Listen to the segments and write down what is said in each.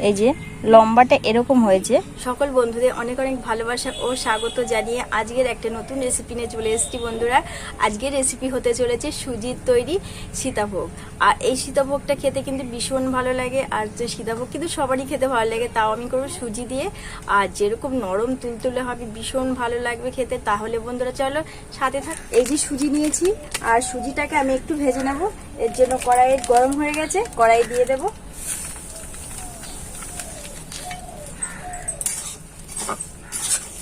এই যে লম্বাটা এরকম হয়েছে। সকল বন্ধুদের অনেক অনেক ভালোবাসা ও স্বাগত জানিয়ে আজকের একটা নতুন রেসিপি নিয়ে চলে এসেছি বন্ধুরা। আজকের রেসিপি হতে চলেছে সুজির তৈরি সীতাভোগ। আর এই সীতাভোগটা খেতে কিন্তু ভীষণ ভালো লাগে। আর যে সীতাভোগ কিন্তু সবারই খেতে ভালো লাগে, তাও আমি করবো সুজি দিয়ে। আর যেরকম নরম তুলতুলে হবে, ভীষণ ভালো লাগবে খেতে। তাহলে বন্ধুরা চলো সাথে থাক। এই যে সুজি নিয়েছি, আর সুজিটাকে আমি একটু ভেজে নেব। এর জন্য কড়াই গরম হয়ে গেছে, কড়াই দিয়ে দেবো।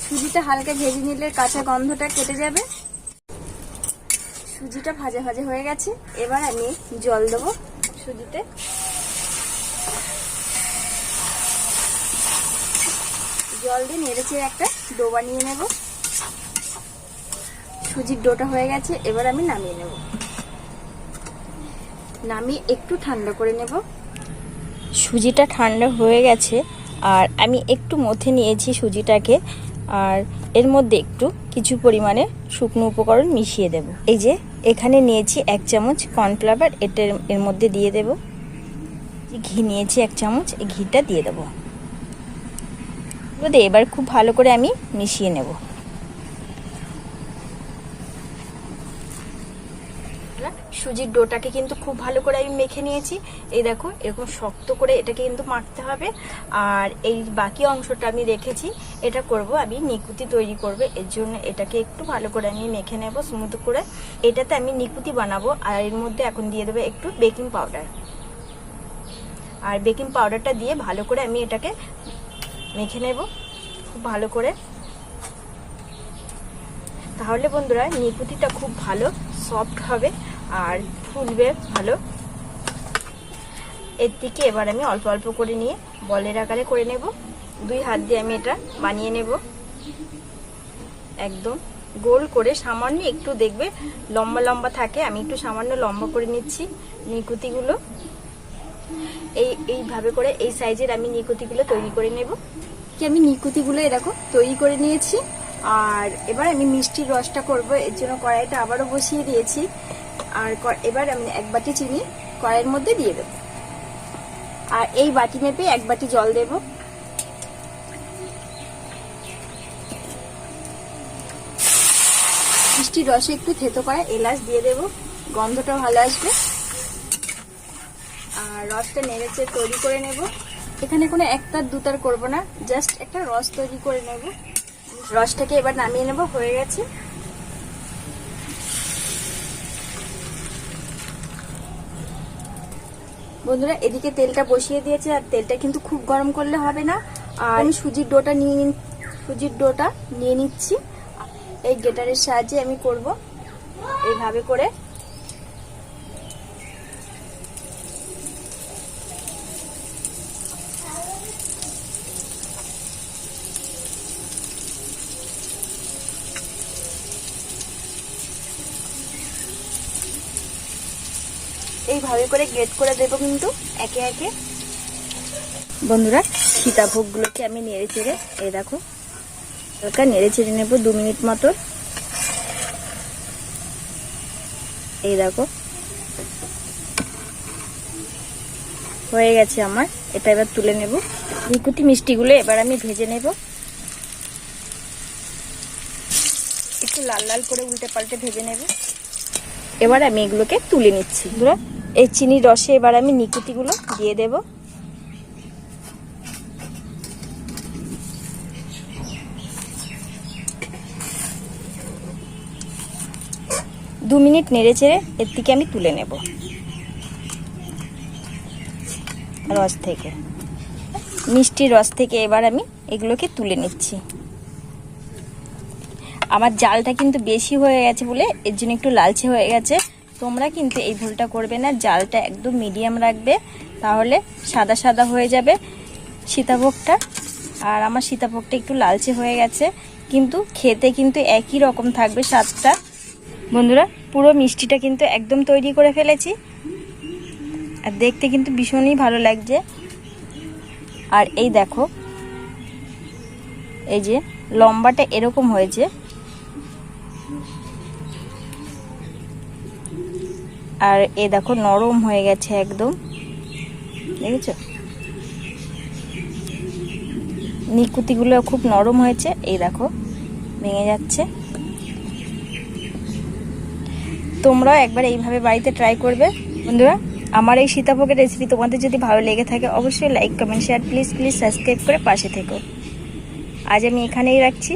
সুজিটা হালকা ভেজে নিলে কাঁচা গন্ধটা কেটে যাবে। সুজিটা ভাজা ভাজা হয়ে গেছে, এবার আমি জল দেবো সুজিতে। জল দিয়ে নেড়েচেড়ে একটা ডো বানিয়ে নেব। সুজির ডোটা হয়ে গেছে, এবার আমি নামিয়ে নেব। নামিয়ে একটু ঠান্ডা করে নেব। সুজিটা ঠান্ডা হয়ে গেছে, আর আমি একটু মথে নিয়েছি সুজিটাকে। আর এর মধ্যে একটু কিছু পরিমাণে শুকনো উপকরণ মিশিয়ে দেব। এই যে এখানে নিয়েছি 1 চামচ কর্নফ্লাওয়ার, এর মধ্যে দিয়ে দেব। ঘি নিয়েছি 1 চামচ, এই ঘিটা দিয়ে দেব। এবার খুব ভালো করে আমি মিশিয়ে নেব। সুজির ডোটাকে কিন্তু খুব ভালো করে আমি মেখে নিয়েছি। এই দেখো এরকম শক্ত করে এটাকে কিন্তু মাখতে হবে। আর এই বাকি অংশটা আমি রেখেছি, এটা করব আমি নিকুতি তৈরি করব। এর জন্য এটাকে একটু ভালো করে আমি মেখে নেব স্মুথ করে। এটাতে আমি নিকুতি বানাবো। আর এর মধ্যে এখন দিয়ে দেবো একটু বেকিং পাউডার। আর বেকিং পাউডারটা দিয়ে ভালো করে আমি এটাকে মেখে নেব খুব ভালো করে। তাহলে বন্ধুরা নিকুতিটা খুব ভালো সফট হবে আর ফুলবে ভালো। এর দিকে এবার আমি অল্প অল্প করে নিয়ে বলের আকারে করে নেব। 2 হাত দিয়ে আমি এটা বানিয়ে নেব একদম গোল করে। সামান্য একটু দেখবে লম্বা লম্বা থাকে, আমি একটু সামান্য লম্বা করে নিচ্ছি নিকুতিগুলো। এইভাবে করে এই সাইজের আমি নিকুতিগুলো তৈরি করে নেব। আমি নিকুতিগুলো এরকম তৈরি করে নিয়েছি। আর এবার আমি মিষ্টির রসটা করব। এর জন্য কড়াইটা আবারও বসিয়ে দিয়েছি। আর এবার আমি 1 বাটি চিনি কড়াইয়ের মধ্যে দিয়ে দেব। আর এই বাটি মেপে 1 বাটি জল দেব। মিষ্টির রসে একটু থেতো করা এলাচ দিয়ে দেব, গন্ধটা ভালো আসবে। আর রসটা নেড়েচে তৈরি করে নেব। এখানে কোনো একতার দুতার করব না, জাস্ট একটা রস তৈরি করে নেব। রসটাকে এবার নামিয়ে নেব, হয়ে গেছে। বন্ধুরা এদিকে তেলটা বসিয়ে দিয়েছে, আর তেলটা কিন্তু খুব গরম করলে হবে না। আর আমি সুজির ডোটা নিয়ে নিচ্ছি। এই গ্রেটারের সাহায্যে আমি করব এইভাবে করে। এইভাবে করে গ্রেট করে দেব কিন্তু একে একে। বন্ধুরা সীতাভোগগুলোকে আমি নেড়ে চেড়ে, এই দেখো হালকা নেড়ে চেড়ে নেব 2 মিনিট মতো। এই দেখো হয়ে গেছে আমার। এটা এবার তুলে নেব। নিকুতি মিষ্টিগুলো এবার আমি ভেজে নেব, একটু লাল লাল করে উল্টে পাল্টে ভেজে নেব। এবার আমি এগুলোকে তুলে নিচ্ছি। এই চিনির রসে এবার আমি নিকুতিগুলো দিয়ে দেব। দু মিনিট নেড়ে চেড়ে এর থেকে আমি তুলে নেব রস থেকে, মিষ্টির রস থেকে। এবার আমি এগুলোকে তুলে নিচ্ছি। আমার জালটা কিন্তু বেশি হয়ে গেছে বলে এর জন্য একটু লালচে হয়ে গেছে। তোমরা কিন্তু এই ভুলটা করবে না, জালটা একদম মিডিয়াম রাখবে, তাহলে সাদা সাদা হয়ে যাবে সীতাভোগটা। আর আমার সীতাভোগটা একটু লালচে হয়ে গেছে, কিন্তু খেতে কিন্তু একই রকম থাকবে স্বাদটা। বন্ধুরা পুরো মিষ্টিটা কিন্তু একদম তৈরি করে ফেলেছি, আর দেখতে কিন্তু ভীষণই ভালো লাগছে। আর এই দেখো এই যে লম্বাটা এরকম হয়েছে, আর এ দেখো নরম হয়ে গেছে একদম, দেখেছো? নিকুতিগুলো খুব নরম হয়েছে, এই দেখো ভেঙে যাচ্ছে। তোমরাও একবার এইভাবে বাড়িতে ট্রাই করবে বন্ধুরা। আমার এই সীতাভোগের রেসিপি তোমাদের যদি ভালো লেগে থাকে অবশ্যই like comment share please subscribe করে পাশে থেকো। আজ আমি এখানেই রাখছি।